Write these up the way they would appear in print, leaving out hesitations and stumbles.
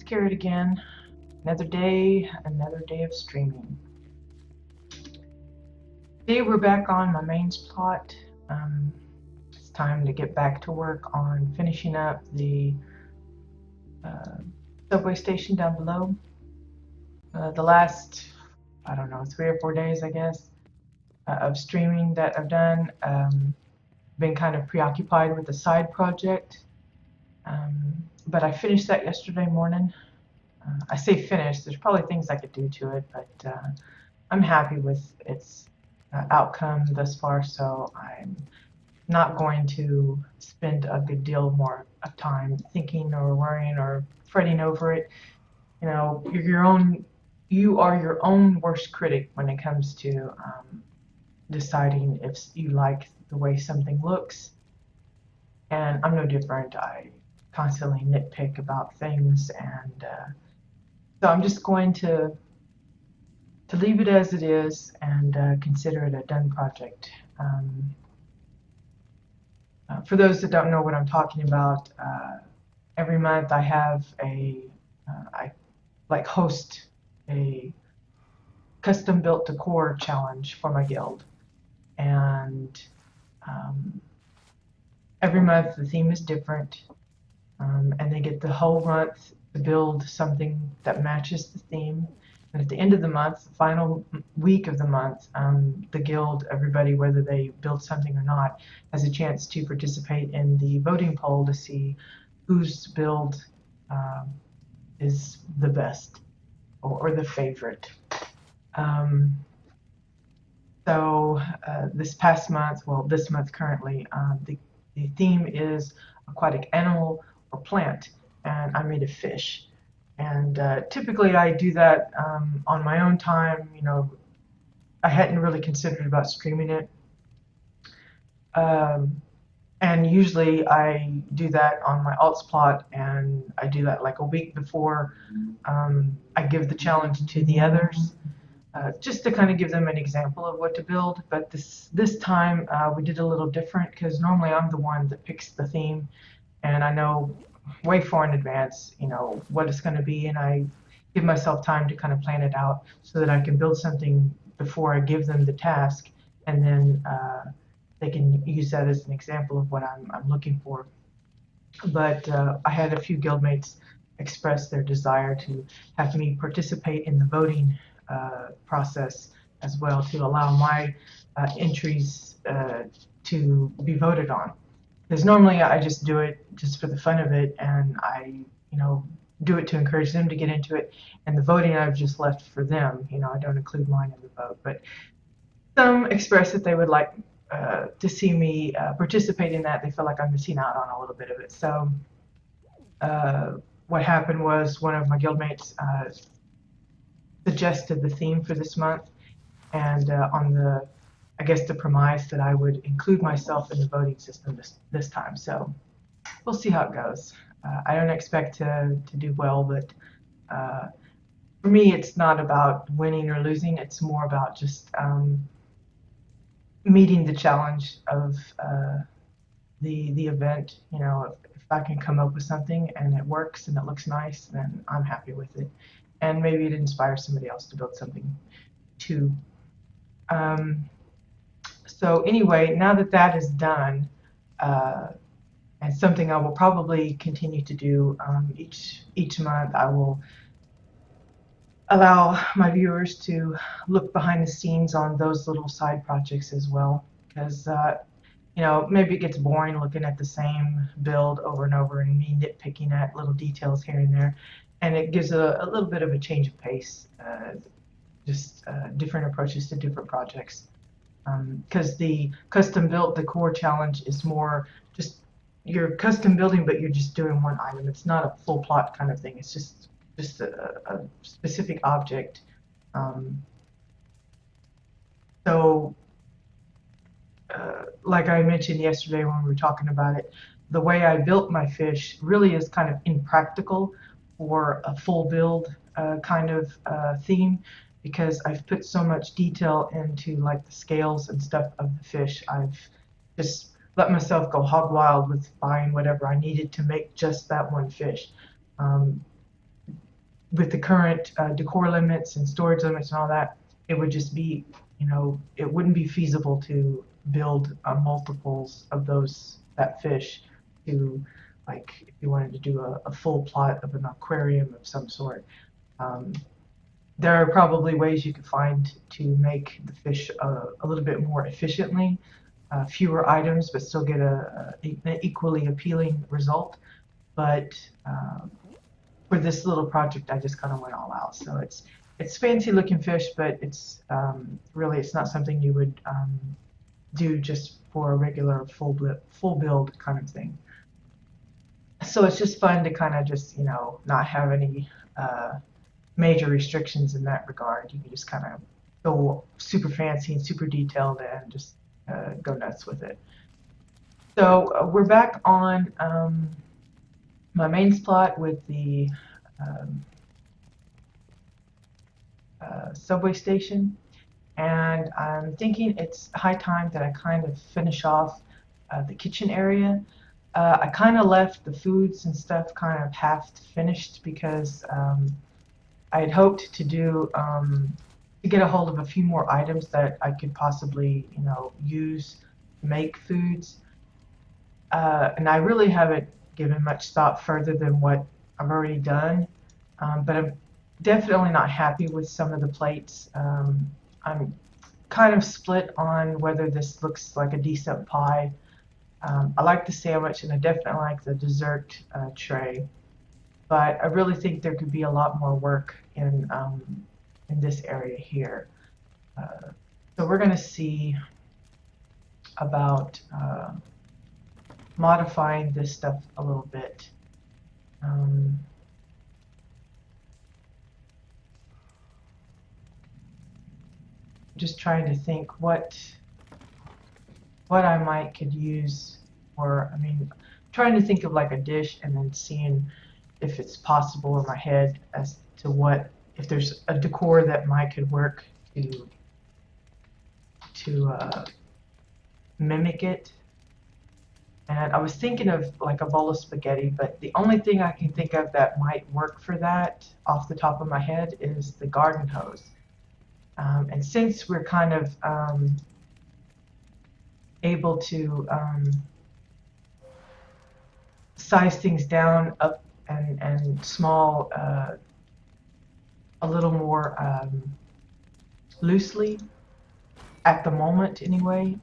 scared again. Another day of streaming. Today we're back on my mains plot. It's time to get back to work on finishing up the subway station down below. The last, I don't know, 3 or 4 days, I guess, of streaming that I've done, been kind of preoccupied with the side project. But I finished that yesterday morning. I say finished, there's probably things I could do to it, but I'm happy with its outcome thus far, so I'm not going to spend a good deal more of time thinking or worrying or fretting over it. You know, you are your own worst critic when it comes to deciding if you like the way something looks. And I'm no different. I constantly nitpick about things, and so I'm just going to leave it as it is and consider it a done project. For those that don't know what I'm talking about, every month I have I host a custom built decor challenge for my guild, and every month the theme is different, and they get the whole month to build something that matches the theme. And at the end of the month, the final week of the month, the guild, everybody, whether they build something or not, has a chance to participate in the voting poll to see whose build is the best or the favorite. So this past month, well, this month currently, the theme is aquatic animal or plant, and I made a fish. And typically I do that on my own time. You know, I hadn't really considered about streaming it. And usually I do that on my alts plot, and I do that like a week before I give the challenge to the others, just to kind of give them an example of what to build. But this time we did a little different, because normally I'm the one that picks the theme, and I know way far in advance, you know, what it's going to be, and I give myself time to kind of plan it out so that I can build something before I give them the task, and then they can use that as an example of what I'm looking for. But I had a few guildmates express their desire to have me participate in the voting process as well, to allow my entries to be voted on. Because normally I just do it just for the fun of it, and I, you know, do it to encourage them to get into it. And the voting I've just left for them. You know, I don't include mine in the vote. But some express that they would like to see me participate in that. They feel like I'm missing out on a little bit of it. So what happened was one of my guildmates suggested the theme for this month, and on the, I guess, the premise that I would include myself in the voting system this time. So we'll see how it goes. I don't expect to do well, but for me, it's not about winning or losing. It's more about just meeting the challenge of the event. You know, if I can come up with something and it works and it looks nice, then I'm happy with it. And maybe it inspires somebody else to build something too. So anyway, now that that is done, and something I will probably continue to do each month, I will allow my viewers to look behind the scenes on those little side projects as well, because you know, maybe it gets boring looking at the same build over and over and me nitpicking at little details here and there, and it gives a little bit of a change of pace, just different approaches to different projects. Because the custom built decor challenge is more just you're custom building, but you're just doing one item. It's not a full plot kind of thing. It's just a specific object. So like I mentioned yesterday when we were talking about it, the way I built my fish really is kind of impractical for a full build kind of theme, because I've put so much detail into like the scales and stuff of the fish. I've just let myself go hog wild with buying whatever I needed to make just that one fish. with the current decor limits and storage limits and all that, it would just be, it wouldn't be feasible to build multiples of that fish to, like, if you wanted to do a full plot of an aquarium of some sort. Um, there are probably ways you could find to make the fish a little bit more efficiently, fewer items, but still get an equally appealing result. But for this little project, I just kind of went all out. So it's fancy looking fish, but it's really it's not something you would do just for a regular full build kind of thing. So it's just fun to kind of just not have any major restrictions in that regard. You can just kind of go super fancy and super detailed and just go nuts with it. So we're back on my main plot with the um, subway station, and I'm thinking it's high time that I kind of finish off the kitchen area. I kind of left the foods and stuff kind of half finished because I had hoped to get a hold of a few more items that I could possibly use to make foods, and I really haven't given much thought further than what I've already done. But I'm definitely not happy with some of the plates. I'm kind of split on whether this looks like a decent pie. I like the sandwich, and I definitely like the dessert tray. But I really think there could be a lot more work in this area here. So we're going to see about modifying this stuff a little bit. Just trying to think what I could use, or trying to think of like a dish and then seeing if it's possible in my head as to if there's a decor that could work to mimic it. And I was thinking of like a bowl of spaghetti, but the only thing I can think of that might work for that off the top of my head is the garden hose. And since we're kind of able to size things down up and small a little more loosely at the moment anyway,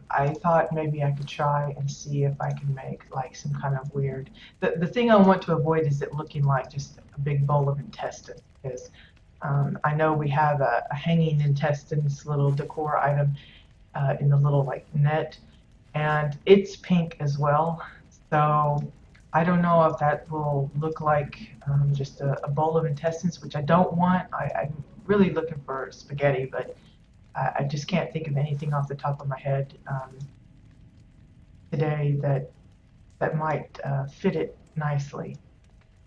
I thought maybe I could try and see if I can make like some kind of weird. The thing I want to avoid is it looking like just a big bowl of intestine, because I know we have a hanging intestines little decor item in the little like net, and it's pink as well. So I don't know if that will look like just a bowl of intestines, which I don't want. I'm really looking for spaghetti, but I just can't think of anything off the top of my head today that might fit it nicely.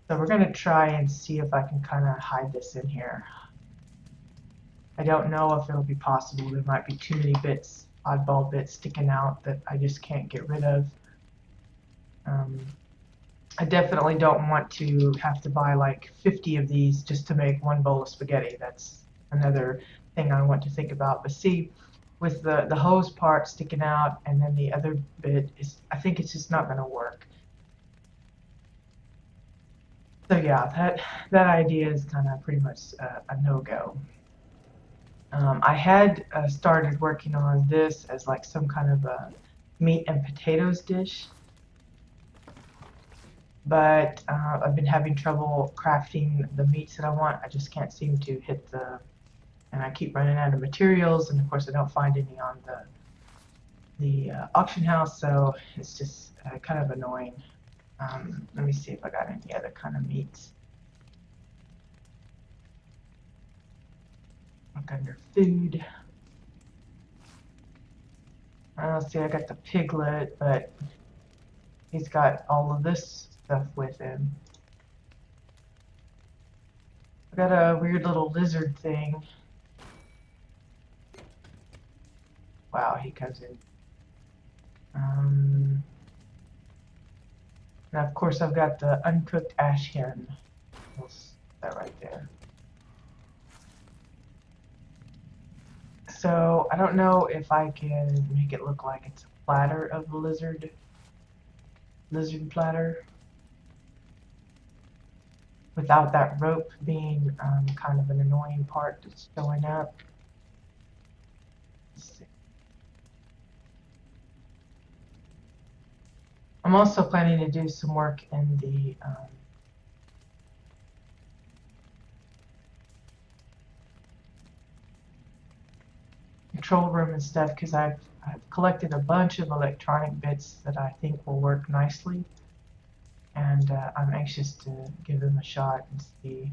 So we're going to try and see if I can kind of hide this in here. I don't know if it'll be possible. There might be too many bits, oddball bits sticking out that I just can't get rid of. I definitely don't want to have to buy like 50 of these just to make one bowl of spaghetti. That's another thing I want to think about. But see, with the hose part sticking out and then the other bit I think it's just not going to work. So yeah, that idea is kind of pretty much a no-go. I had started working on this as like some kind of a meat and potatoes dish, but I've been having trouble crafting the meats that I want. I just can't seem to hit and I keep running out of materials, and of course I don't find any on the auction house, so it's just kind of annoying. Let me see if I got any other kind of meats. Look under food. See, I got the piglet, but he's got all of this stuff with him. I got a weird little lizard thing. Wow, he comes in. Now, of course, I've got the uncooked ash hen. That right there. So I don't know if I can make it look like it's a platter of lizard platter without that rope being kind of an annoying part that's showing up. Let's see. I'm also planning to do some work in the control room and stuff because I've collected a bunch of electronic bits that I think will work nicely, and I'm anxious to give them a shot and see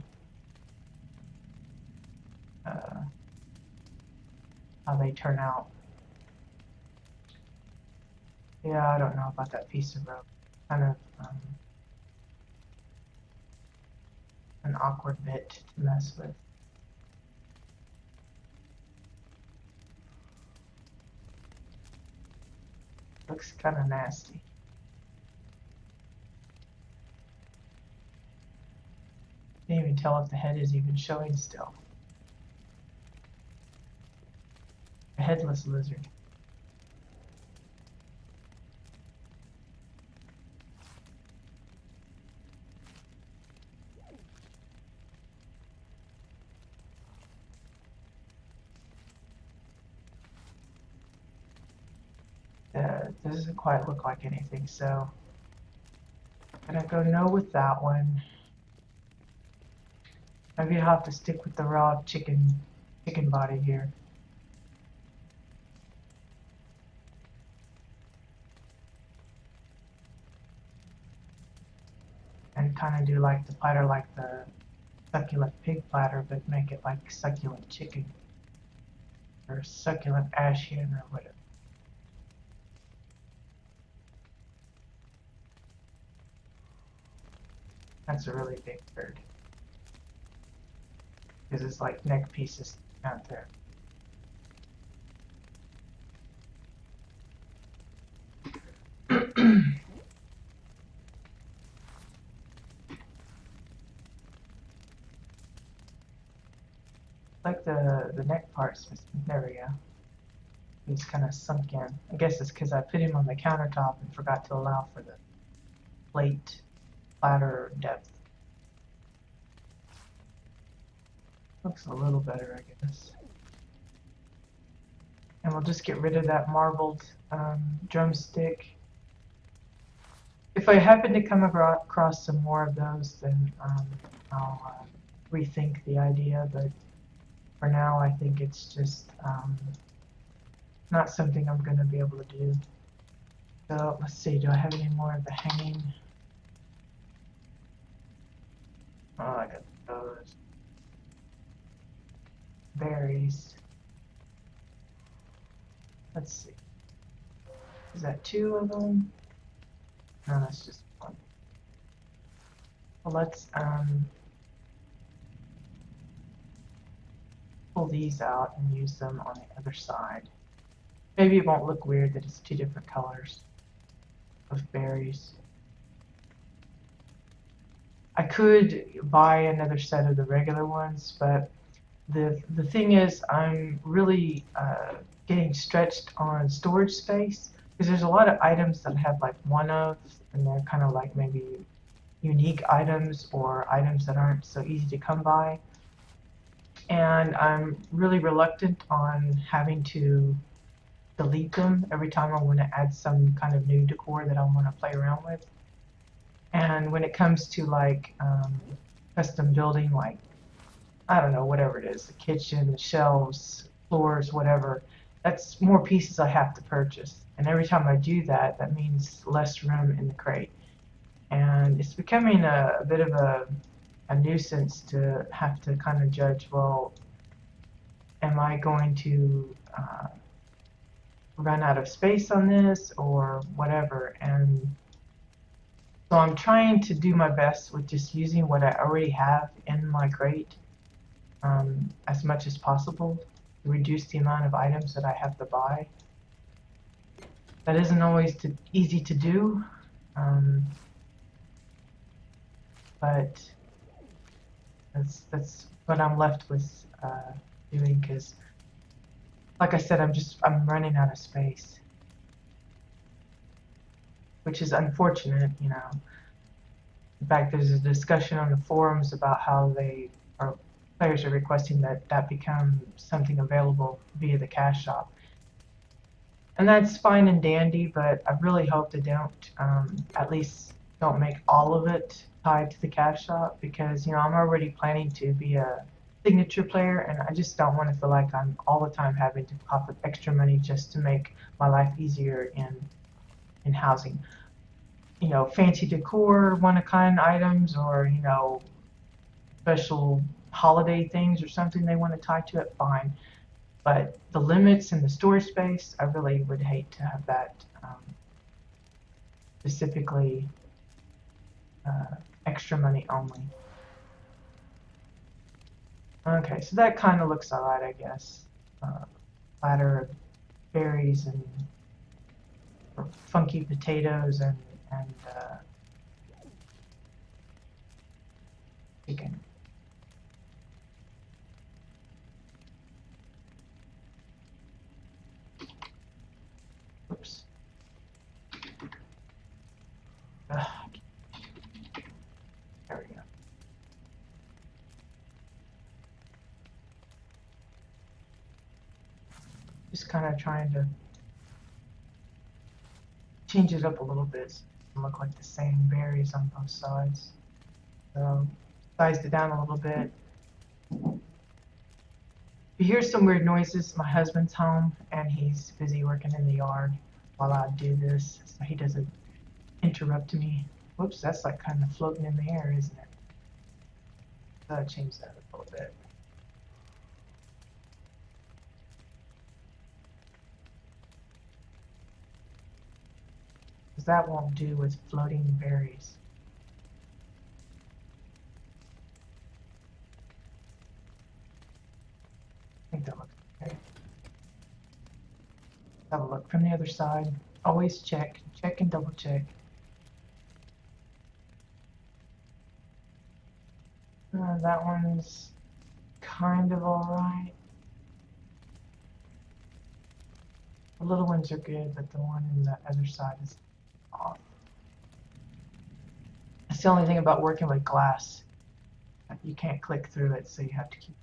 how they turn out. Yeah, I don't know about that piece of rope. Kind of an awkward bit to mess with. Looks kind of nasty. Can't even tell if the head is even showing still. A headless lizard. This doesn't quite look like anything, so I'm gonna go no with that one. Maybe I'll have to stick with the raw chicken body here. And kind of do like the platter like the succulent pig platter, but make it like succulent chicken. Or succulent ash hen or whatever. That's a really big bird. Because it's like neck pieces out there. Like the neck parts. There we go. He's kind of sunk in. I guess it's because I put him on the countertop and forgot to allow for the plate platter depth. Looks a little better, I guess. And we'll just get rid of that marbled drumstick. If I happen to come across some more of those, then I'll rethink the idea. But for now, I think it's just not something I'm going to be able to do. So let's see, do I have any more of the hanging? Oh, I got those berries. Let's see. Is that 2 of them? No, that's just 1. Well, let's pull these out and use them on the other side. Maybe it won't look weird that it's 2 different colors of berries. I could buy another set of the regular ones, but the thing is I'm really getting stretched on storage space because there's a lot of items that I have like one of, and they're kind of like maybe unique items or items that aren't so easy to come by. And I'm really reluctant on having to delete them every time I want to add some kind of new decor that I want to play around with. And when it comes to like custom building, like, I don't know, whatever it is, the kitchen, the shelves, floors, whatever, that's more pieces I have to purchase. And every time I do that, that means less room in the crate. And it's becoming a bit of a nuisance to have to kind of judge, well, am I going to run out of space on this or whatever? And so I'm trying to do my best with just using what I already have in my crate as much as possible to reduce the amount of items that I have to buy. That isn't always easy to do, but That's what I'm left with doing, because, like I said, I'm running out of space, which is unfortunate, you know. In fact, there's a discussion on the forums about how players are requesting that that become something available via the cash shop. And that's fine and dandy, but I really hope they don't, at least don't make all of it tied to the cash shop, because, you know, I'm already planning to be a signature player, and I just don't want to feel like I'm all the time having to cough up extra money just to make my life easier in housing. You know, fancy decor, one-of-kind items, or, you know, special holiday things or something they want to tie to it, fine. But the limits and the storage space, I really would hate to have that specifically extra money only. Okay, so that kind of looks alright, I guess. Platter of berries and funky potatoes and chicken. Oops. Ugh. There we go. Just kind of trying to change it up a little bit so it doesn't look like the same berries on both sides. So sized it down a little bit. If you hear some weird noises, my husband's home and he's busy working in the yard while I do this, so he doesn't interrupt me. Whoops, that's like kind of floating in the air, isn't it? So I'll change that up a little bit. Because that won't do with floating berries. I think that looks okay. Have a look from the other side. Always check and double check. That one's kind of alright. The little ones are good, but the one in the other side is off. That's the only thing about working with glass. You can't click through it, so you have to keep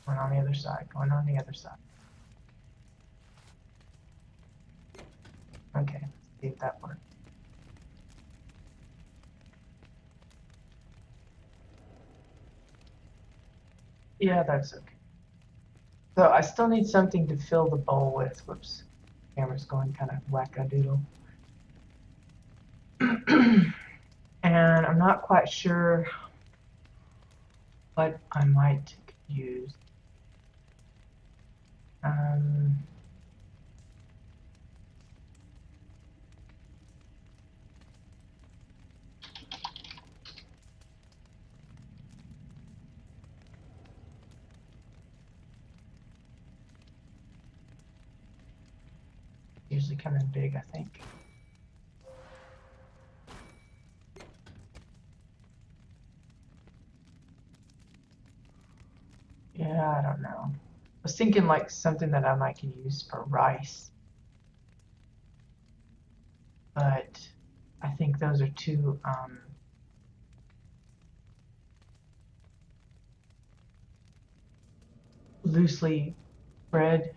going on the other side, going on the other side. Okay, let's see if that works. Yeah, that's okay. So I still need something to fill the bowl with. Whoops, camera's going kind of wackadoodle. And I'm not quite sure what I might use. Usually come in big, I think. Yeah, I don't know. I was thinking like something that I might can use for rice. But I think those are too loosely spread.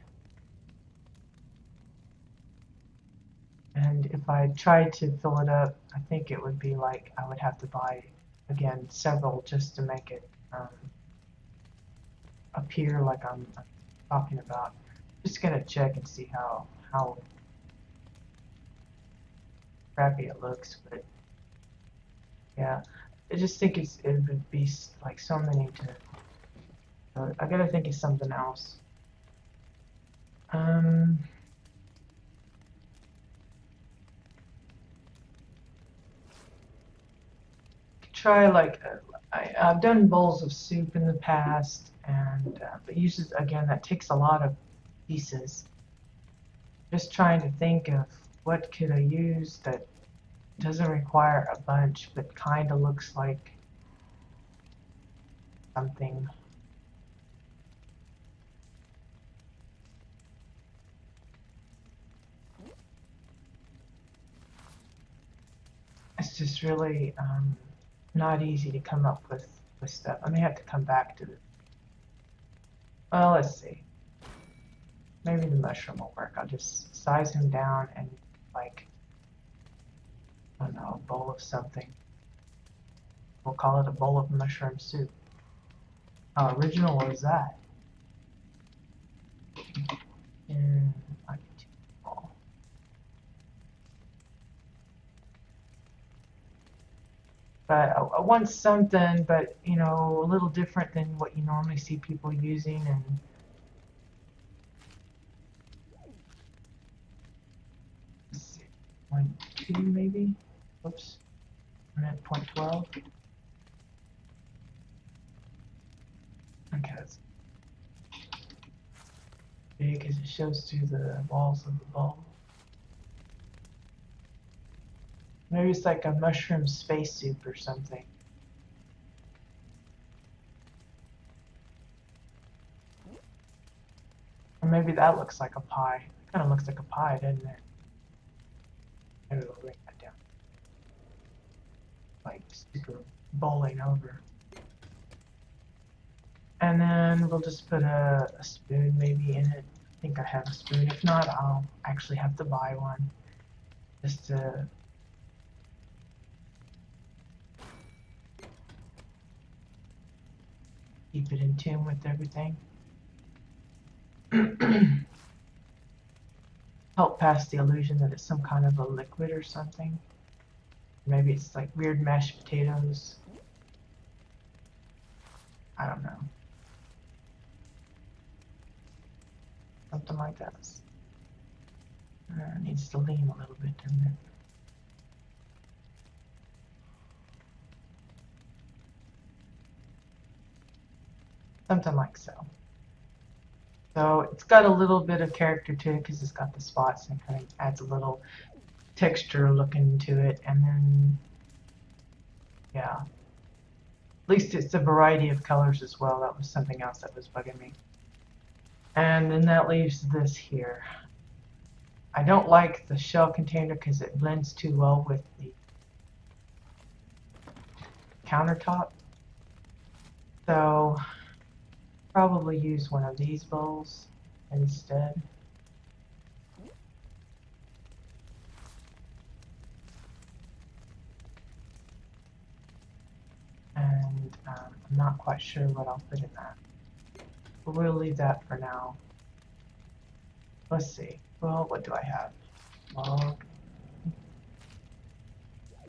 And if I tried to fill it up, I think it would be like I would have to buy, again, several just to make it appear like I'm talking about. Just gonna check and see how crappy it looks, but yeah, I just think it would be like so many to. I gotta think of something else. Try like I've done bowls of soup in the past, and but usually again that takes a lot of pieces. Just trying to think of what could I use that doesn't require a bunch, but kind of looks like something. It's just really not easy to come up with stuff. I may have to come back to the. Well, let's see. Maybe the mushroom will work. I'll just size him down and like, I don't know, a bowl of something. We'll call it a bowl of mushroom soup. How original was that? And I need to bowl. But I want something, but you know, a little different than what you normally see people using, and let's see, 0.2 maybe. Oops, I'm at 0.12. Okay, that's big as it shows through the walls of the bowl. Maybe it's like a mushroom space soup or something. Or maybe that looks like a pie. It kind of looks like a pie, doesn't it? Maybe we'll bring that down. Like super bowling over. And then we'll just put a spoon maybe in it. I think I have a spoon. If not, I'll actually have to buy one. Just to keep it in tune with everything. Help pass the illusion that it's some kind of a liquid or something. Maybe it's like weird mashed potatoes. I don't know. Something like that. It needs to lean a little bit, doesn't it? Something like so. So it's got a little bit of character to it because it's got the spots and kind of adds a little texture looking to it. And then, yeah, at least it's a variety of colors as well. That was something else that was bugging me. And then that leaves this here. I don't like the shell container because it blends too well with the countertop. So probably use one of these bowls instead. And I'm not quite sure what I'll put in that. But we'll leave that for now. Let's see. Well, what do I have? Log.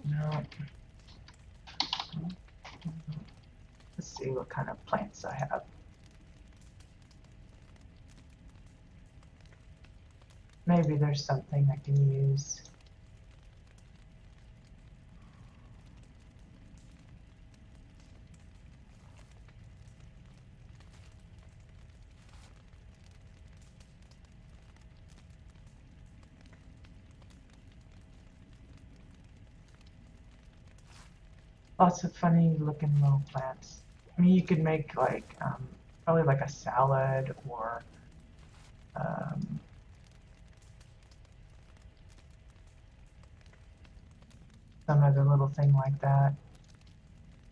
No. Let's see what kind of plants I have. Maybe there's something I can use. Lots of funny looking little plants. I mean, you could make like, probably like a salad or, some other little thing like that.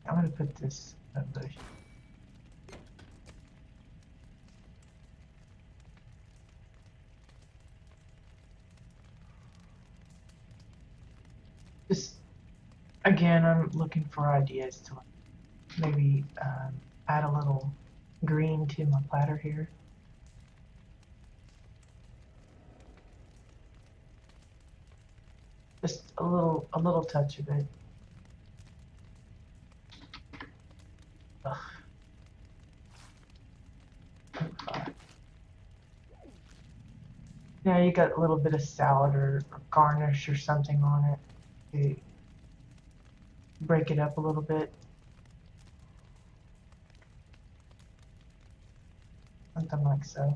I'm going to put this bush. Just, again, I'm looking for ideas to maybe add a little green to my platter here. Just a little touch of it. Ugh. Yeah, you got a little bit of salad or garnish or something on it to break it up a little bit. Something like so.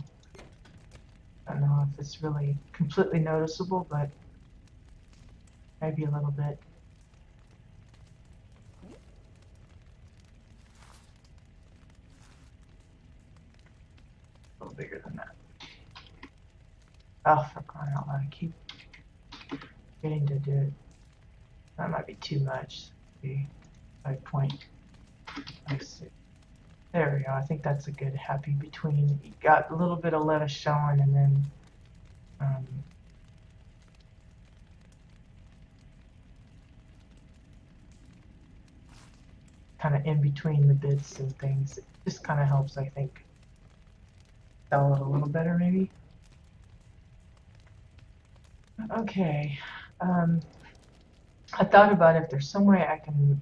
I don't know if it's really completely noticeable, but maybe a little bit. A little bigger than that. Oh, for crying out loud, I keep getting to do it. That might be too much. Maybe 5.56. There we go. I think that's a good happy between. You got a little bit of lettuce showing, and then kind of in between the bits and things. It just kind of helps, I think, sell it a little better, maybe. Okay. I thought about if there's some way I can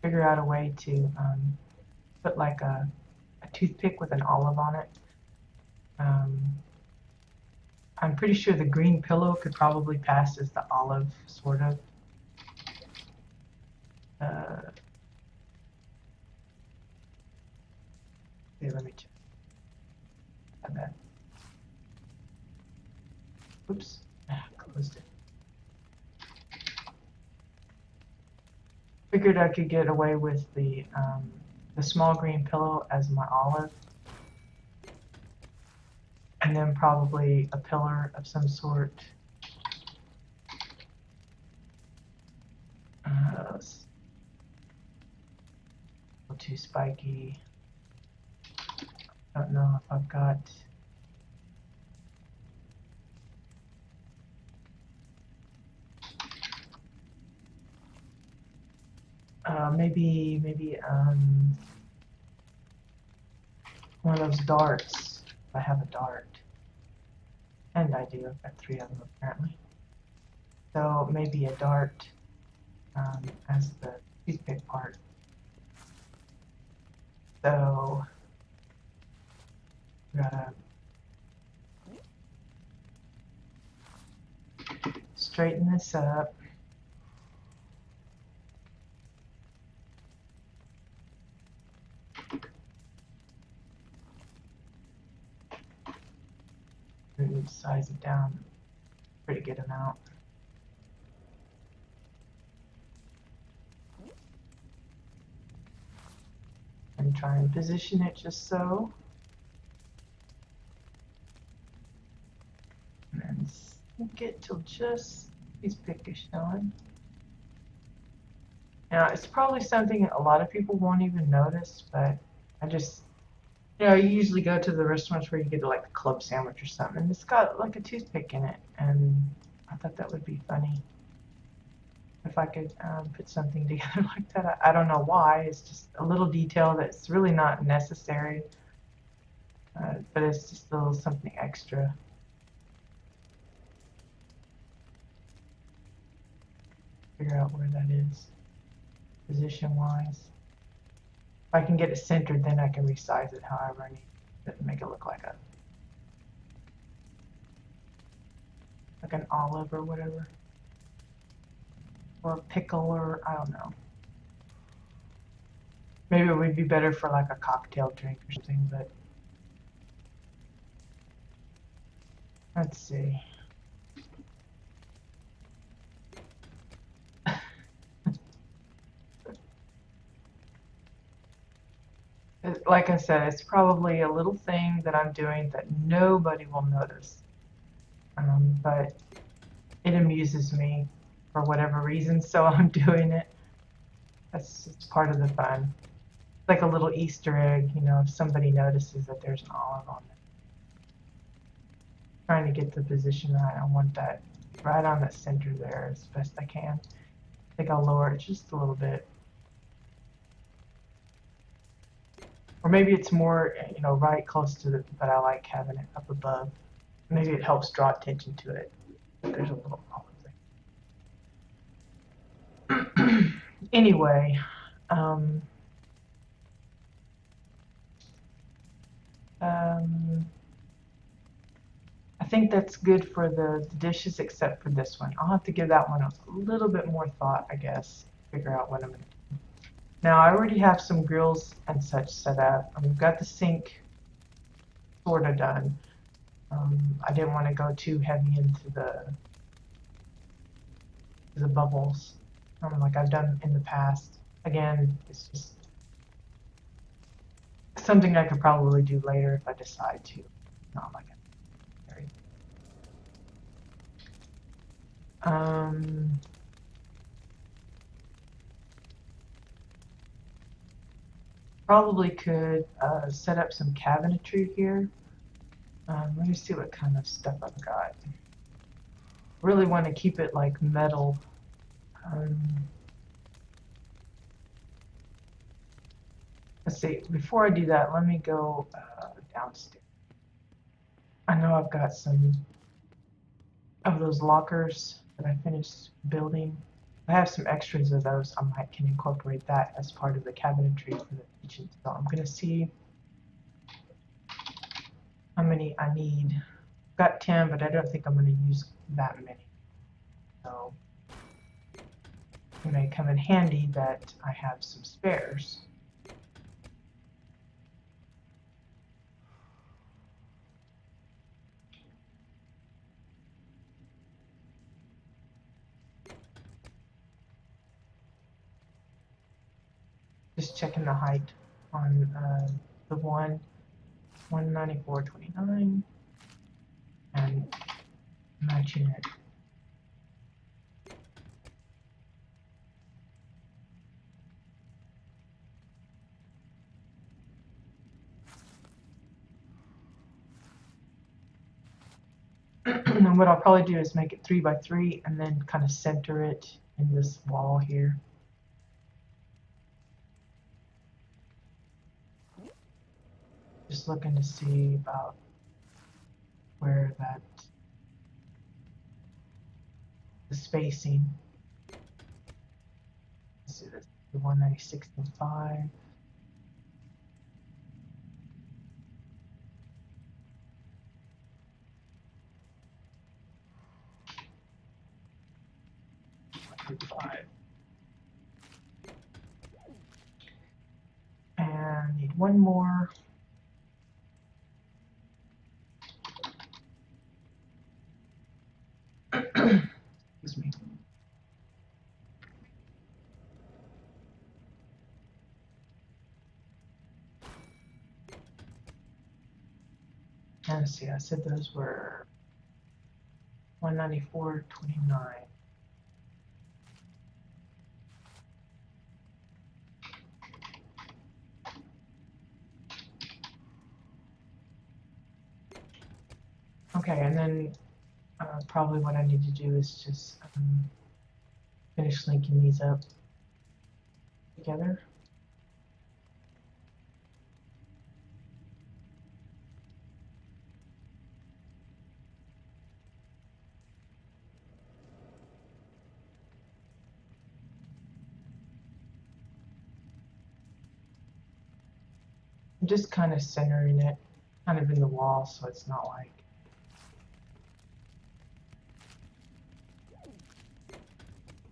figure out a way to put like a toothpick with an olive on it. I'm pretty sure the green pillow could probably pass as the olive, sort of. Okay, let me check. I bet. Oops, closed it. Figured I could get away with the small green pillow as my olive, and then probably a pillar of some sort. A little too spiky. Don't know if I've got. Maybe one of those darts. If I have a dart, and I do. I've got 3 of them apparently. So maybe a dart as the toothpick part. So we gotta straighten this up. And size it down a pretty good amount. And try and position it just so. And then sink it till just these pick is showing. Now, it's probably something a lot of people won't even notice, but I just, you usually go to the restaurants where you get like a club sandwich or something, and it's got like a toothpick in it, and I thought that would be funny if I could put something together like that. I don't know why. It's just a little detail that's really not necessary, but it's just a little something extra. Figure out where that is, position-wise. If I can get it centered, then I can resize it however I need to make it look like an olive or whatever. Or a pickle, or I don't know. Maybe it would be better for like a cocktail drink or something, but let's see. Like I said, it's probably a little thing that I'm doing that nobody will notice, but it amuses me for whatever reason, so I'm doing it. That's just part of the fun. It's like a little Easter egg, if somebody notices that there's an olive on it. Trying to get the position right. I want that right on the center there as best I can. I think I'll lower it just a little bit. Or maybe it's more, right close to it, but I like having it up above. Maybe it helps draw attention to it. There's a little olive there. Anyway, I think that's good for the dishes except for this one. I'll have to give that one a little bit more thought, I guess. Figure out what I'm going to do. Now, I already have some grills and such set up. We've got the sink sort of done. I didn't want to go too heavy into the bubbles like I've done in the past. Again, it's just something I could probably do later if I decide to. not like it. Um, Probably could set up some cabinetry here. Let me see what kind of stuff I've got. Really want to keep it like metal. Let's see, before I do that, let me go downstairs. I know I've got some of those lockers that I finished building. I have some extras of those. I might can incorporate that as part of the cabinetry for the kitchen. So I'm gonna see how many I need. I've got 10, but I don't think I'm gonna use that many. So it may come in handy that I have some spares. Just checking the height on the 194.29 and matching it. And what I'll probably do is make it 3 by 3 and then kind of center it in this wall here. Just looking to see about where the spacing. Let's see this, the 196.5. And need one more. Excuse me. Let's see, I said those were 194.29. Okay, and then probably what I need to do is just finish linking these up together. I'm just kind of centering it kind of in the wall so it's not like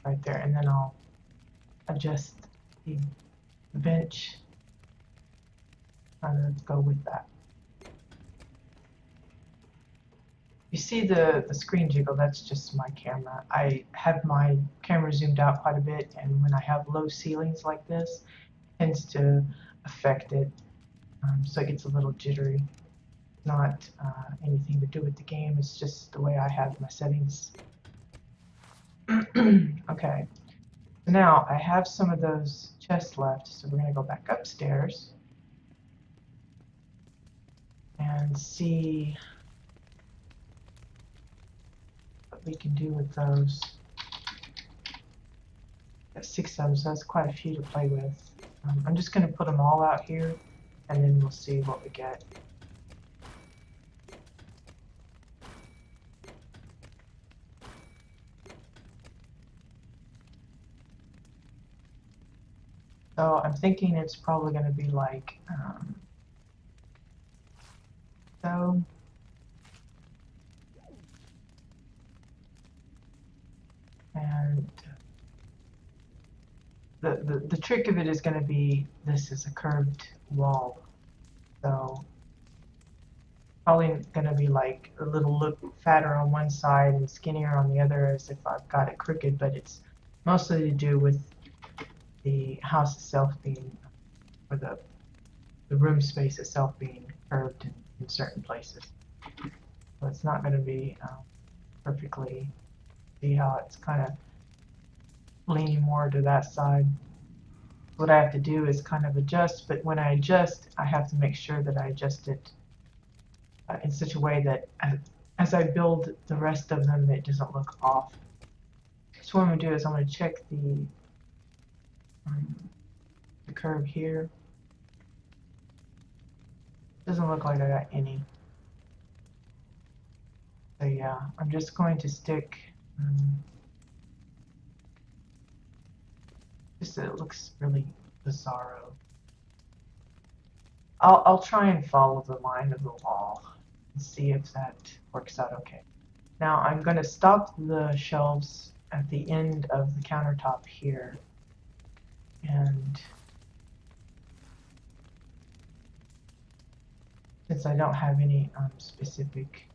right there, and then I'll adjust the bench kind of go with that. You see the screen jiggle, that's just my camera. I have my camera zoomed out quite a bit, and when I have low ceilings like this, it tends to affect it, so it gets a little jittery. Not anything to do with the game, it's just the way I have my settings. Okay, so now I have some of those chests left, so we're gonna go back upstairs and see what we can do with those. Got 6 of them, so that's quite a few to play with. I'm just gonna put them all out here, and then we'll see what we get. So I'm thinking it's probably going to be like so. And the trick of it is going to be this is a curved wall. So probably going to be like a little look fatter on one side and skinnier on the other as if I've got it crooked, but it's mostly to do with the house itself being, or the room space itself being curved in certain places. So it's not going to be perfectly. See how it's kind of leaning more to that side. What I have to do is kind of adjust, but when I adjust, I have to make sure that I adjust it in such a way that as I build the rest of them, it doesn't look off. So what I'm going to do is I'm going to check the curve here. Doesn't look like I got any. So yeah, I'm just going to stick, just so it looks really bizarro. I'll try and follow the line of the wall and see if that works out okay. Now I'm going to stop the shelves at the end of the countertop here, and since I don't have any specific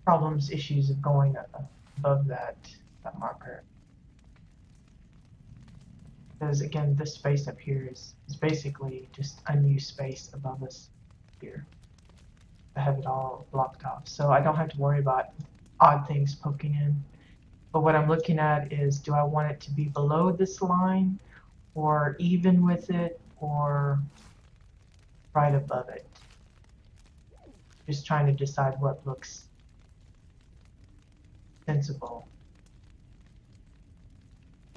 problems, issues of going above that marker, because again, this space up here is basically just unused space above us here. I have it all blocked off, so I don't have to worry about odd things poking in. But what I'm looking at is, do I want it to be below this line, or even with it, or right above it? Just trying to decide what looks sensible.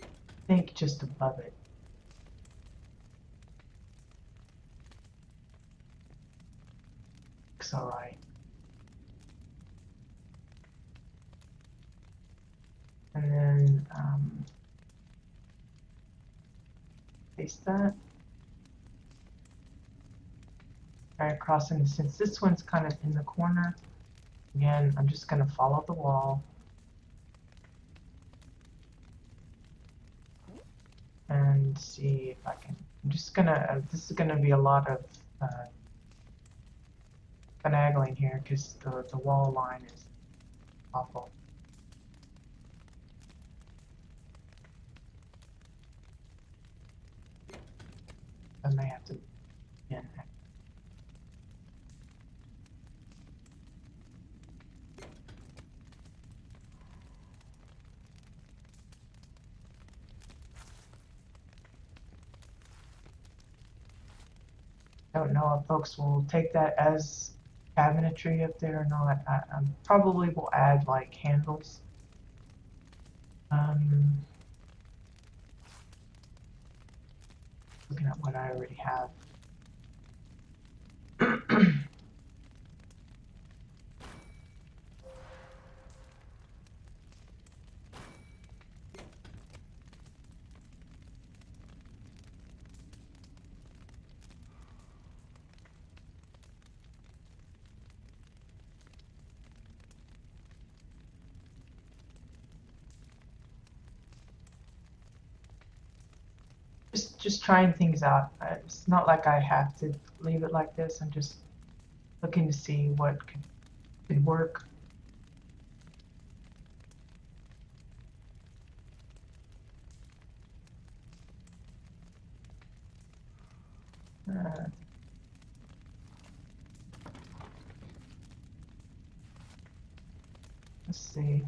I think just above it. Looks alright. And then paste that right across, and since this one's kind of in the corner, again, I'm just going to follow the wall and see if I can. I'm just gonna, this is gonna be a lot of finagling here because the wall line is awful. I may have to, yeah. I don't know if folks will take that as cabinetry up there or not. I probably will add like handles. Looking at what I already have. Just trying things out. It's not like I have to leave it like this. I'm just looking to see what could work. Let's see.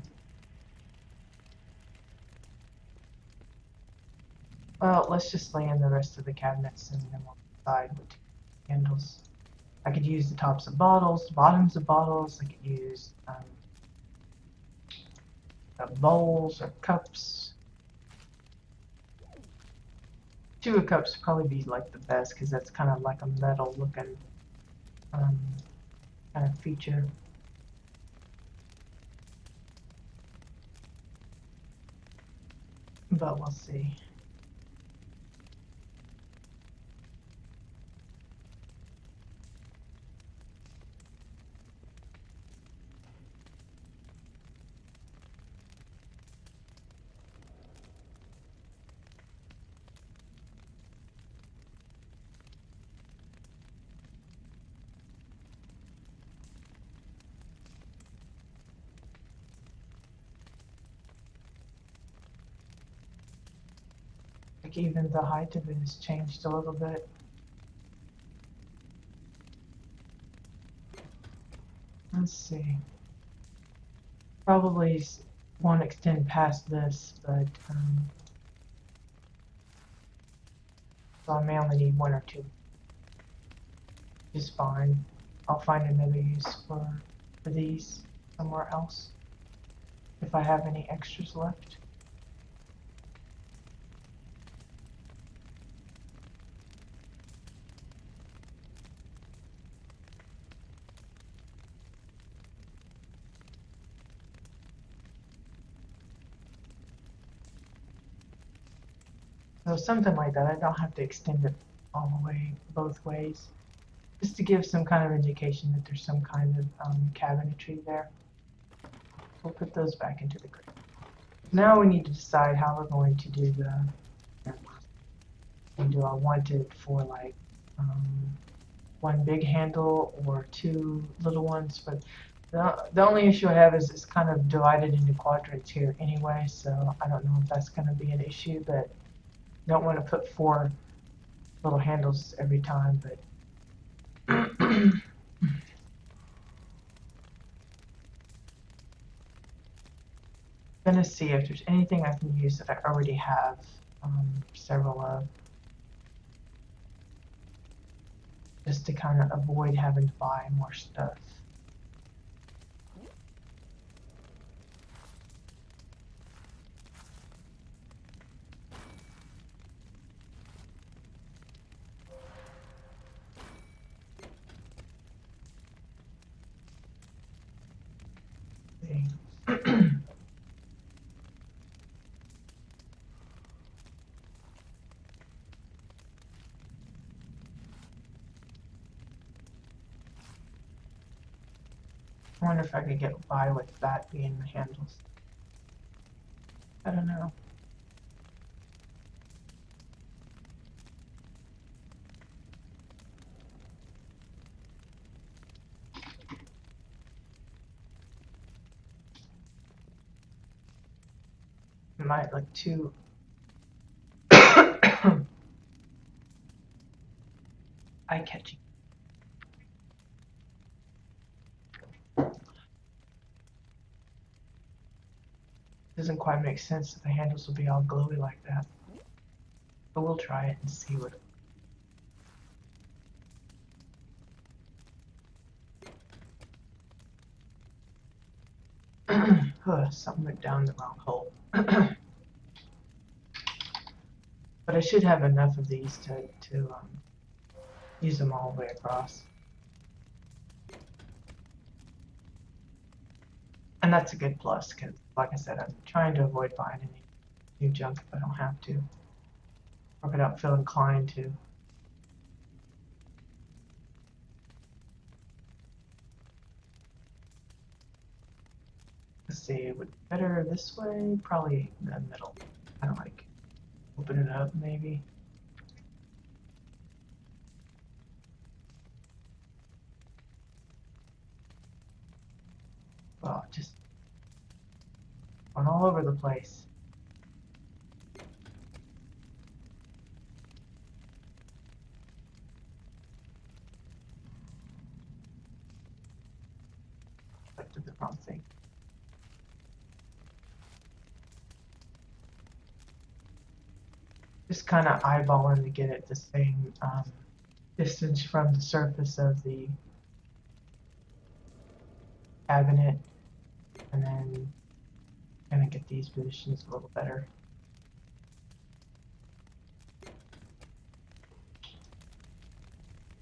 Well, let's just lay in the rest of the cabinets and then we'll decide what handles. I could use the tops of bottles, the bottoms of bottles. I could use bowls or cups. Two of cups would probably be like the best because that's kind of like a metal looking kind of feature. But we'll see. Like even the height of it has changed a little bit. Let's see. Probably won't extend past this, but so I may only need one or two. Is fine. I'll find another use for these somewhere else if I have any extras left. So something like that. I don't have to extend it all the way, both ways, just to give some kind of indication that there's some kind of cabinetry there. So we'll put those back into the crate. Now we need to decide how we're going to do the, and do I want it for like one big handle or two little ones? But the only issue I have is it's kind of divided into quadrants here anyway, so I don't know if that's going to be an issue, but don't want to put 4 little handles every time, but I'm gonna see if there's anything I can use that I already have several of, just to kind of avoid having to buy more stuff. See. I wonder if I could get by with that being the handles. I don't know. Might like too eye-catching. Doesn't quite make sense that the handles will be all glowy like that. But we'll try it and see what. Something went down the wrong hole. But I should have enough of these to use them all the way across. And that's a good plus, because like I said, I'm trying to avoid buying any new junk if I don't have to, or if I don't feel inclined to. Let's see, it would be better this way, probably in the middle. Kind of like open it up maybe. Well, just went all over the place. I did the wrong thing. Just kind of eyeballing to get it the same distance from the surface of the cabinet, and then kind of get these positions a little better.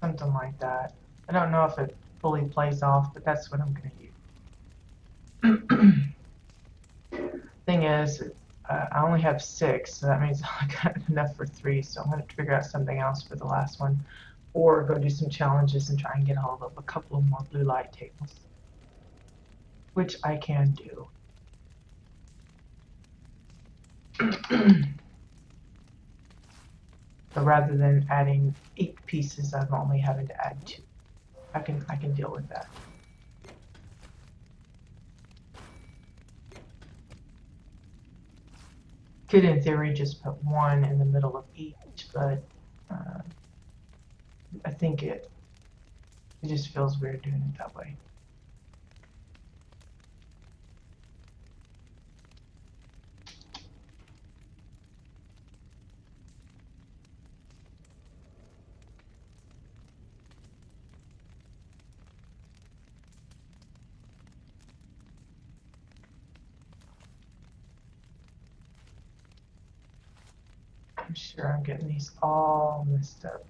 Something like that. I don't know if it fully plays off, but that's what I'm going to use. Thing is, I only have 6, so that means I got enough for 3, so I'm going to figure out something else for the last one, or go do some challenges and try and get hold of a couple of more blue light tables, which I can do. So rather than adding 8 pieces, I'm only having to add 2. I can deal with that. Could, in theory, just put 1 in the middle of each, but I think it just feels weird doing it that way. I'm sure I'm getting these all messed up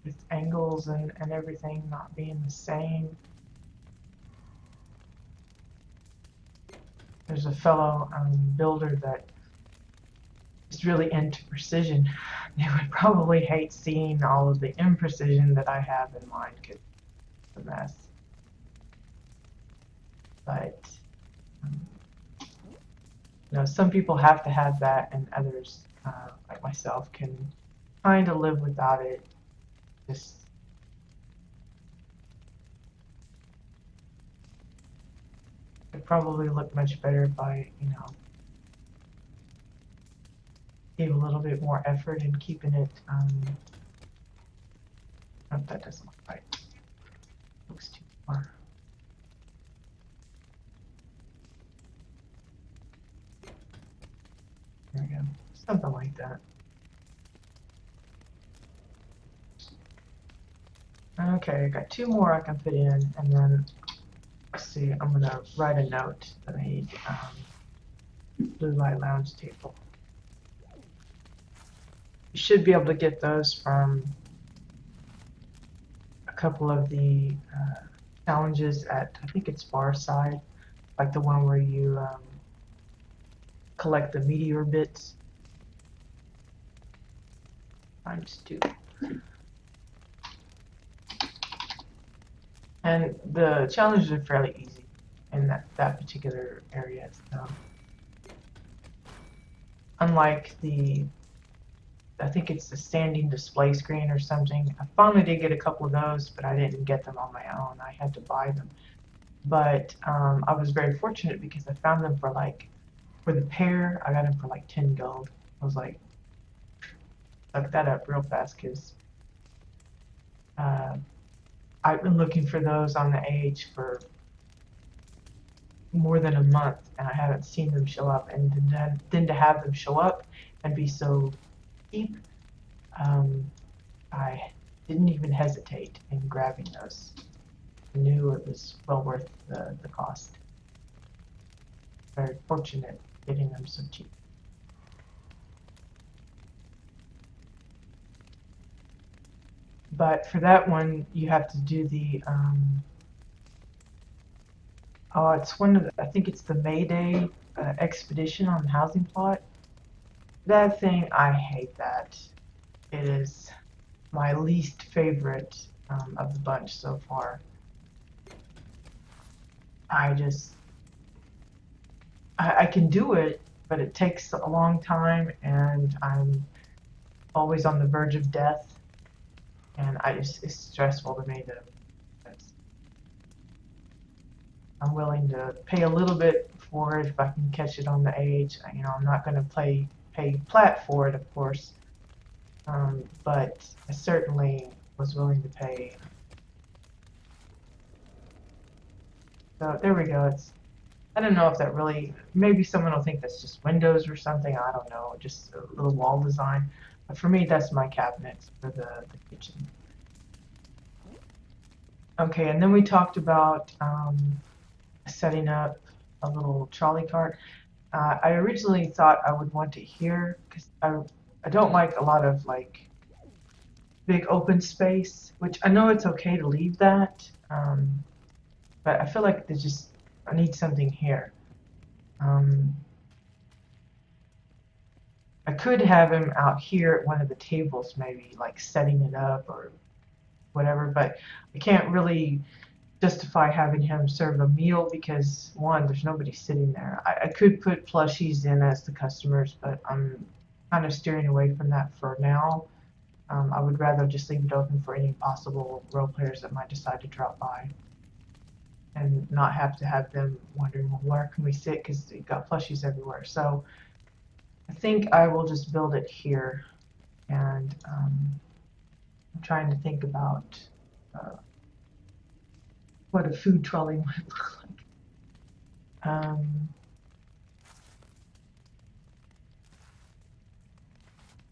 with angles and everything not being the same. There's a fellow builder that is really into precision. They would probably hate seeing all of the imprecision that I have in mine because it's a mess. But you know, some people have to have that, and others, like myself, can kind of live without it. Just it probably look much better if I, you know, gave a little bit more effort in keeping it. Oh, that doesn't look right. Looks too far. There we go. Something like that. Okay, I got 2 more I can put in, and then let's see. I'm gonna write a note that I need blue light lounge table. You should be able to get those from a couple of the challenges at, I think it's Farside, like the one where you collect the meteor bits. ×2. And the challenges are fairly easy in that particular area. So unlike the, I think it's the standing display screen or something. I finally did get a couple of those, but I didn't get them on my own. I had to buy them. But I was very fortunate because I found them for like, for the pair, I got them for like 10 gold. I was like, suck that up real fast because I've been looking for those on the AH for more than a month, and I haven't seen them show up. And then to have them show up and be so cheap, I didn't even hesitate in grabbing those. I knew it was well worth the cost. Very fortunate getting them so cheap. But for that one, you have to do the oh, it's one of the, I think it's the Mayday expedition on the housing plot. That thing, I hate that. It is my least favorite of the bunch so far. I can do it, but it takes a long time, and I'm always on the verge of death, and it's stressful to me to. I'm willing to pay a little bit for it if I can catch it on the age. You know, I'm not going to pay plat for it, of course, but I certainly was willing to pay. So there we go. I don't know if that really, maybe someone will think that's just windows or something. I don't know, just a little wall design. But for me, that's my cabinets for the kitchen. Okay, and then we talked about setting up a little trolley cart. I originally thought I would want it here because I don't like a lot of like big open space, which I know it's okay to leave that, but I feel like I need something here. I could have him out here at one of the tables, maybe like setting it up or whatever, but I can't really justify having him serve a meal because one, there's nobody sitting there. I could put plushies in as the customers, but I'm kind of steering away from that for now. I would rather just leave it open for any possible role players that might decide to drop by and not have to have them wondering, well, where can we sit because you've got plushies everywhere. So I think I will just build it here, and I'm trying to think about what a food trolley might look like.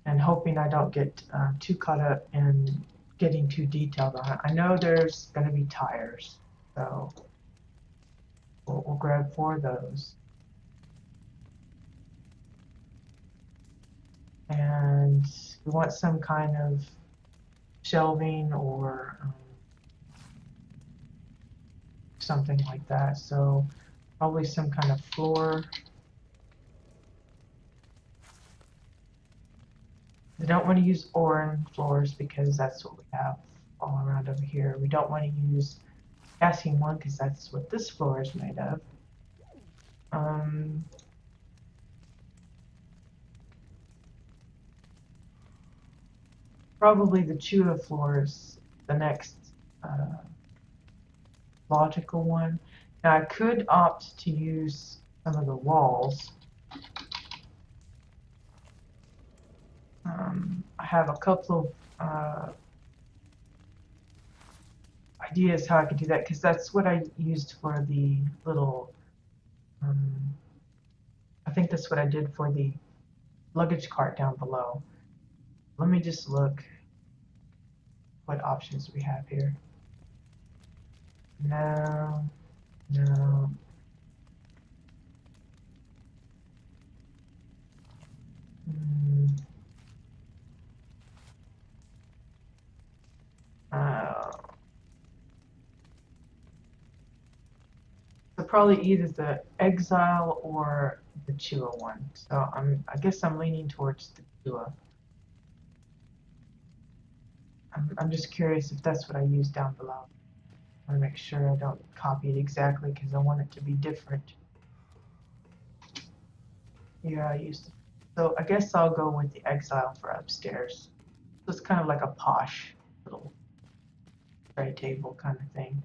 And hoping I don't get too caught up in getting too detailed on it. I know there's going to be tires, so we'll grab 4 of those. and we want some kind of shelving or something like that. So probably some kind of floor. We don't want to use Oran floors because that's what we have all around over here. We don't want to use Cassian one because that's what this floor is made of. Probably the Chua floor is the next logical one. Now I could opt to use some of the walls. I have a couple of ideas how I could do that because that's what I used for the little. I think that's what I did for the luggage cart down below. Let me just look what options we have here. No, no. So probably either the Exile or the Chua one. So I guess I'm leaning towards the Chua. I'm just curious if that's what I use down below. I want to make sure I don't copy it exactly because I want it to be different. Yeah, I used it. So I guess I'll go with the Exile for upstairs. So it's kind of like a posh little tray table kind of thing.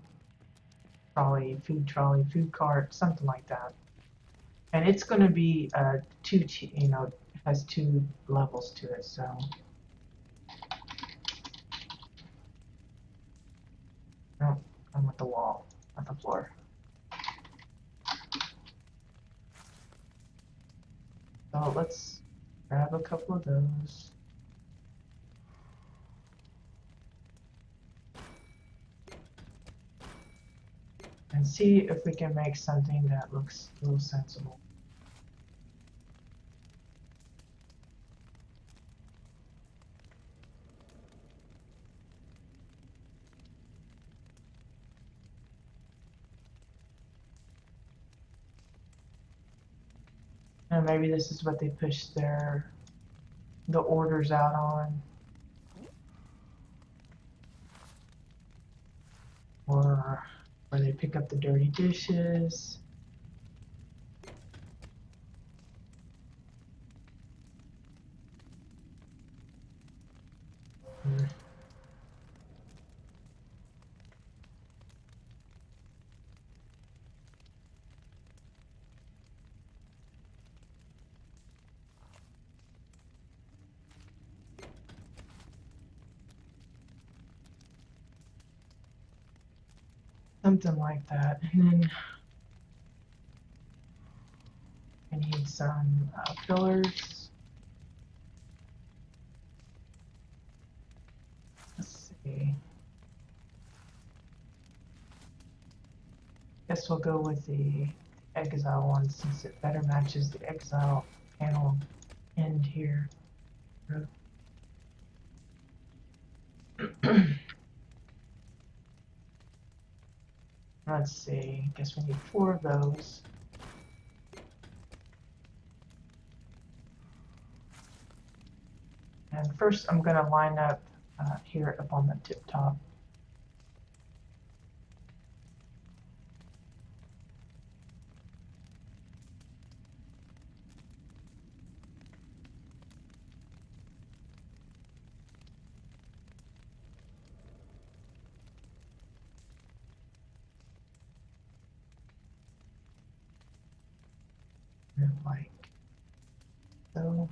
Trolley, food cart, something like that. And it's going to be has two levels to it. So no, I'm with the wall, not the floor. So let's grab a couple of those. And see if we can make something that looks a little sensible. And maybe this is what they push the orders out on. Or where they pick up the dirty dishes. Something like that. And then I need some pillars. Let's see. Guess we'll go with the Exile one since it better matches the Exile panel end here. Let's see. Guess we need 4 of those. And first I'm going to line up here up on the tip top. Like so.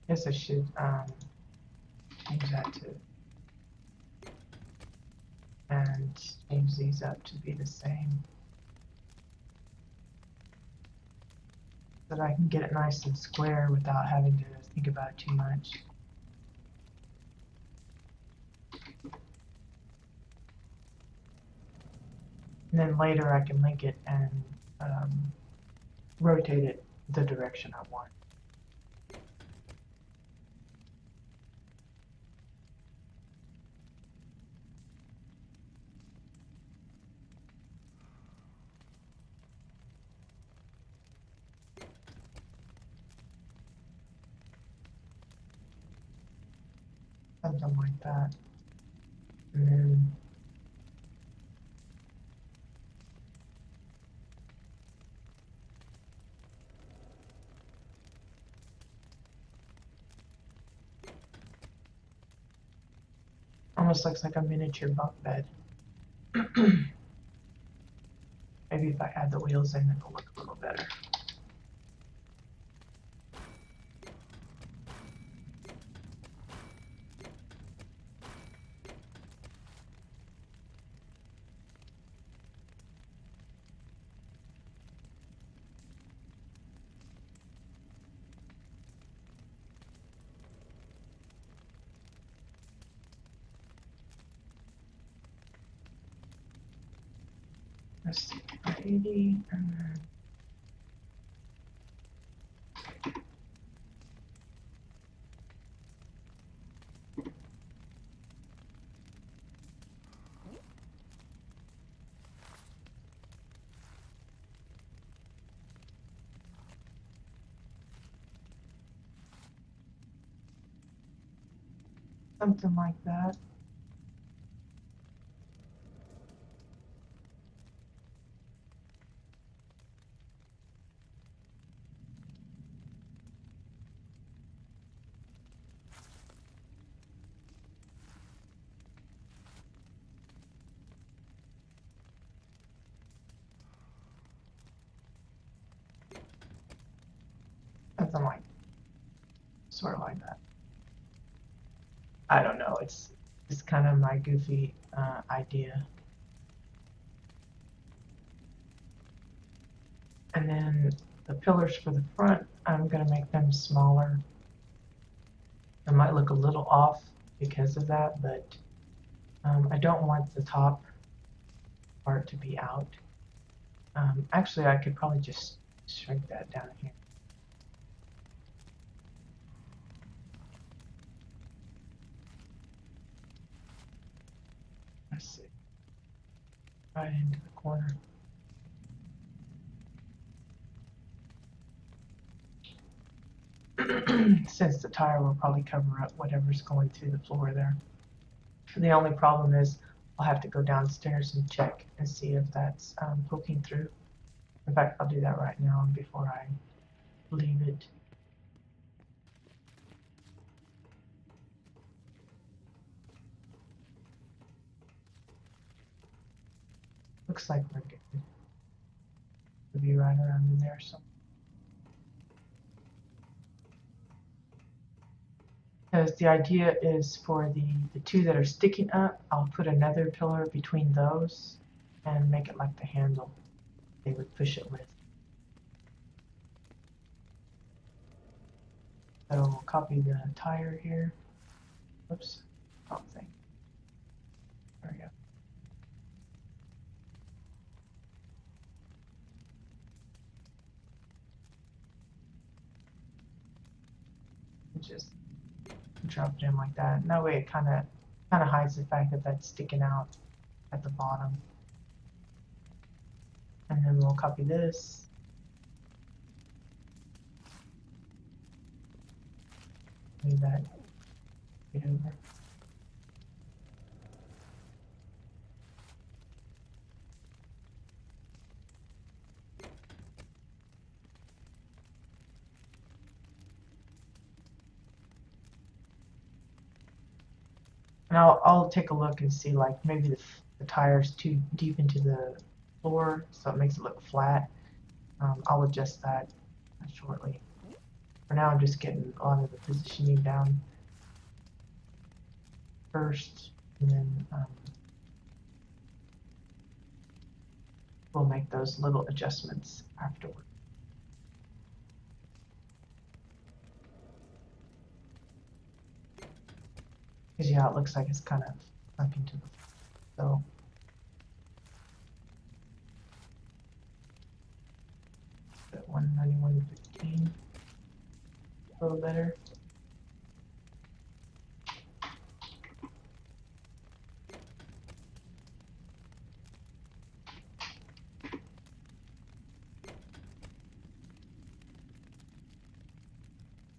Guess I should change that to and change these up to be the same so that I can get it nice and square without having to think about it too much. And then later I can link it and rotate it the direction I want. Something like that. And then almost looks like a miniature bunk bed. Maybe if I add the wheels in, it'll look a little better. Let's see, 80, and then something like that. Something like, sort of like that. I don't know. It's kind of my goofy idea. And then the pillars for the front, I'm going to make them smaller. It might look a little off because of that, but I don't want the top part to be out. Actually, I could probably just shrink that down here. Let's see. Right into the corner. Since the tire will probably cover up whatever's going through the floor there. The only problem is I'll have to go downstairs and check and see if that's poking through. In fact, I'll do that right now before I leave it. Looks like we're good. It'll be right around in there somewhere. Because the idea is for the two that are sticking up, I'll put another pillar between those and make it like the handle they would push it with. So we'll copy the tire here. Whoops, wrong thing. There we go. Just drop it in like that. And that way it kind of hides the fact that that's sticking out at the bottom. And then we'll copy this. Move that. Get over. And I'll take a look and see, like, maybe the tire's too deep into the floor, so it makes it look flat. I'll adjust that shortly. For now, I'm just getting a lot of the positioning down first, and then we'll make those little adjustments afterward. Because yeah, it looks like it's kind of sunk into the floor. So 191.15. A little better.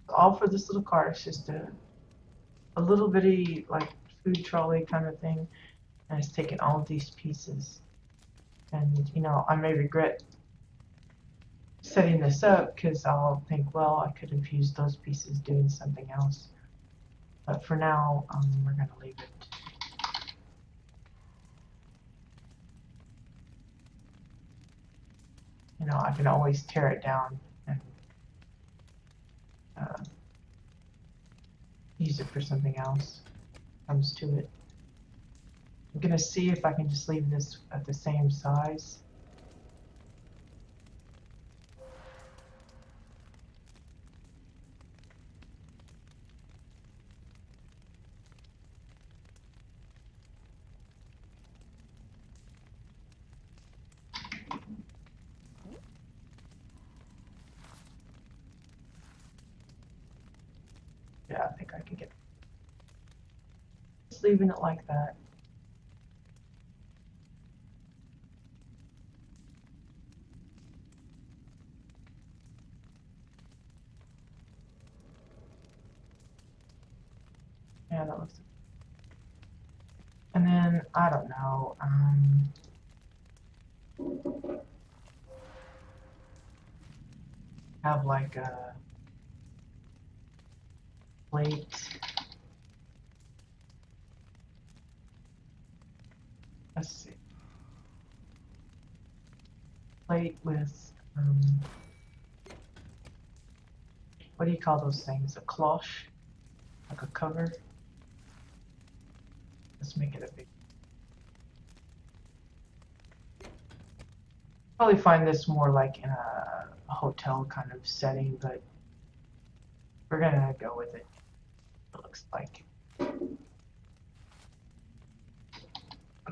All for this little cart. It's just a little bitty like food trolley kind of thing, and it's taking all of these pieces. And you know, I may regret setting this up because I'll think, well, I could have used those pieces doing something else. But for now, we're gonna leave it. You know, I can always tear it down and use it for something else. Comes to it. I'm gonna see if I can just leave this at the same size. Yeah, I think I can get. Just leaving it like that. Yeah, that looks. And then I don't know. Have like a plate. Let's see. Plate with what do you call those things? A cloche, like a cover. Let's make it a big. Probably find this more like in a hotel kind of setting, but we're gonna go with it. It looks like. I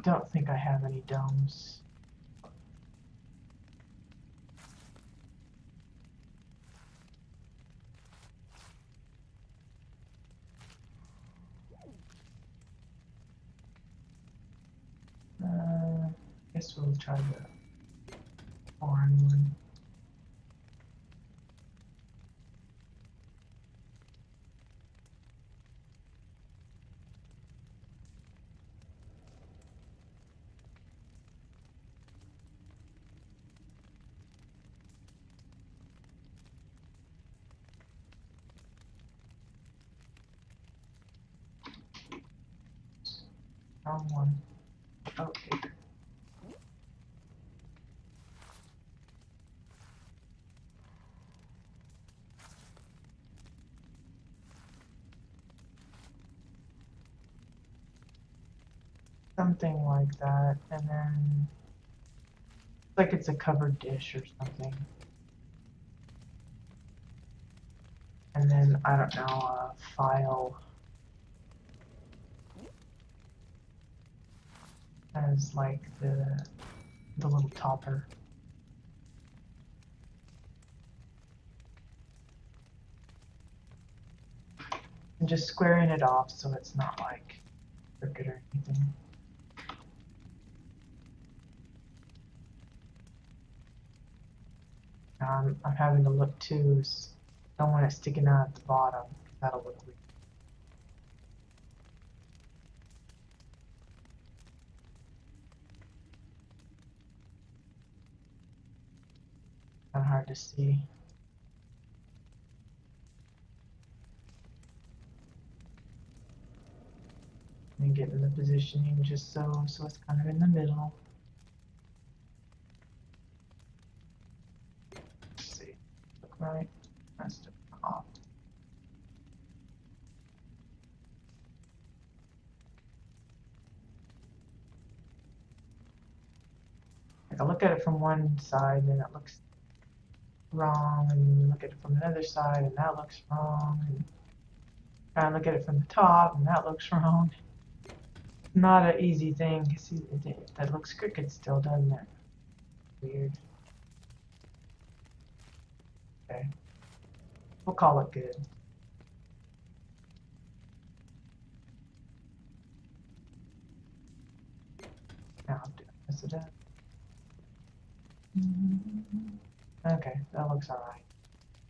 don't think I have any domes. Guess we'll try the foreign one. Wrong one. Okay. Something like that, and then like it's a covered dish or something. And then I don't know, a file as like the little topper. And just squaring it off so it's not like crooked or anything. I'm having to look too. Don't want it sticking out at the bottom. That'll look weird. Kind of hard to see. And get in the positioning just so it's kind of in the middle. Let's see. Look right. That's off. Like I look at it from one side and it looks wrong, and you look at it from another side and that looks wrong, and try and look at it from the top and that looks wrong. Not an easy thing. See, that looks crooked still, doesn't it? Weird. Okay. We'll call it good. Now I'm doing this it up. Okay, that looks alright.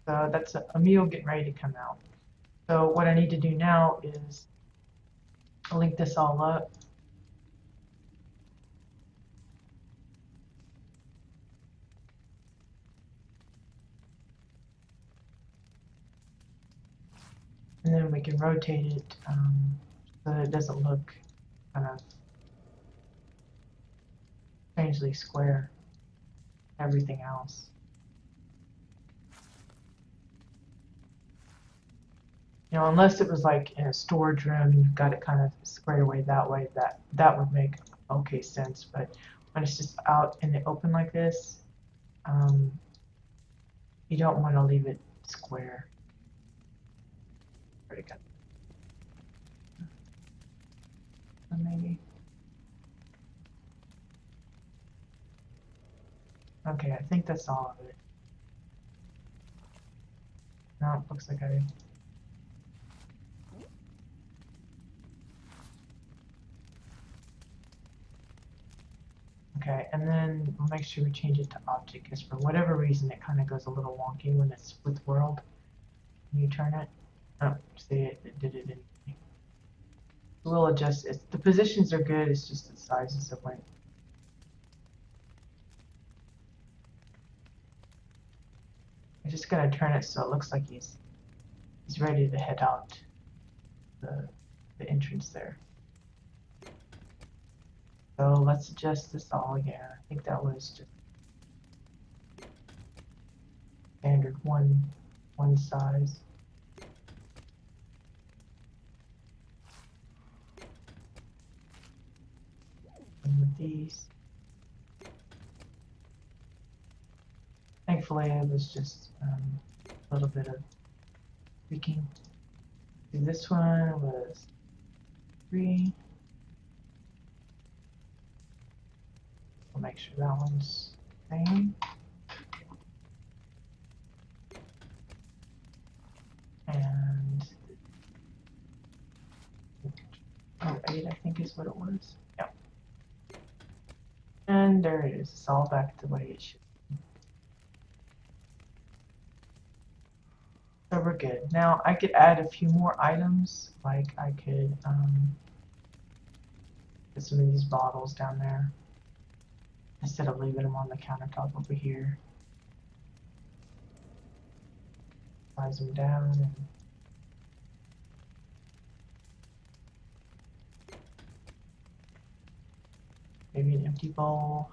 So that's a meal getting ready to come out. So what I need to do now is link this all up. And then we can rotate it so that it doesn't look kind of strangely square, everything else. You know, unless it was like in a storage room and you've got it kind of squared away that way, that would make okay sense. But when it's just out in the open like this, um, you don't want to leave it square. Pretty good. Maybe. Okay, I think that's all of it. No, it looks like I. Okay, and then we'll make sure we change it to object, because for whatever reason it kind of goes a little wonky when it's with world. When you turn it. Oh, see, it did it anyway. We'll adjust it. The positions are good, it's just the sizes that went. I'm just gonna turn it so it looks like he's ready to head out the entrance there. So let's adjust this all again. I think that was just standard one size. And with these, thankfully it was just a little bit of tweaking. See, this one was 3. We'll make sure that one's the same. And 8, I think is what it was. Yep. And there it is. It's all back the way it should be. So we're good. Now I could add a few more items. Like I could put some of these bottles down there instead of leaving them on the countertop over here. Size them down and maybe an empty bowl.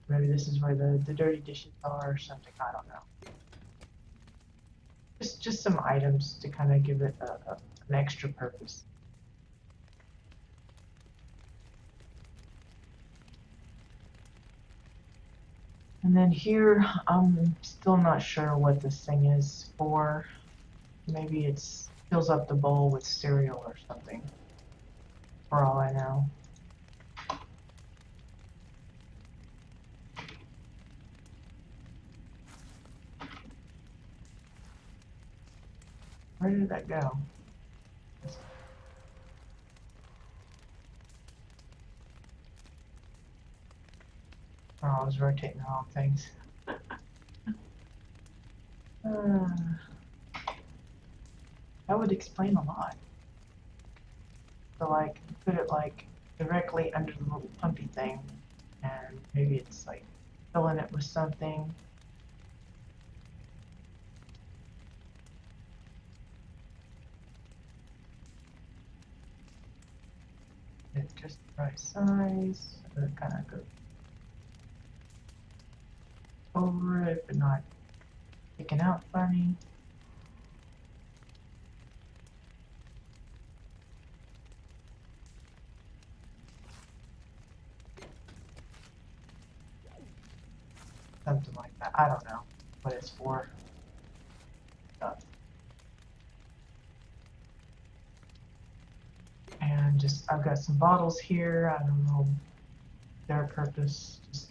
Maybe this is where the dirty dishes are or something, I don't know. Just some items to kind of give it an extra purpose. And then here, I'm still not sure what this thing is for. Maybe it's fills up the bowl with cereal or something, for all I know. Where did that go? Oh, I was rotating the wrong things. That would explain a lot. So like, put it like directly under the little pumpy thing, and maybe it's like filling it with something. It's just the right size, so it kind of goes over it, but not sticking out funny. Something like that. I don't know what it's for. And just, I've got some bottles here. I don't know their purpose. Just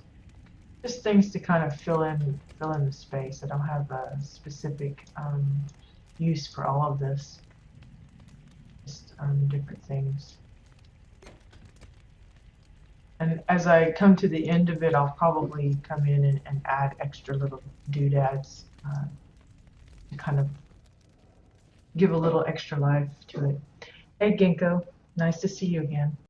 just things to kind of fill in the space. I don't have a specific use for all of this. Just different things. And as I come to the end of it, I'll probably come in and add extra little doodads to kind of give a little extra life to it. Hey, Ginkgo, nice to see you again.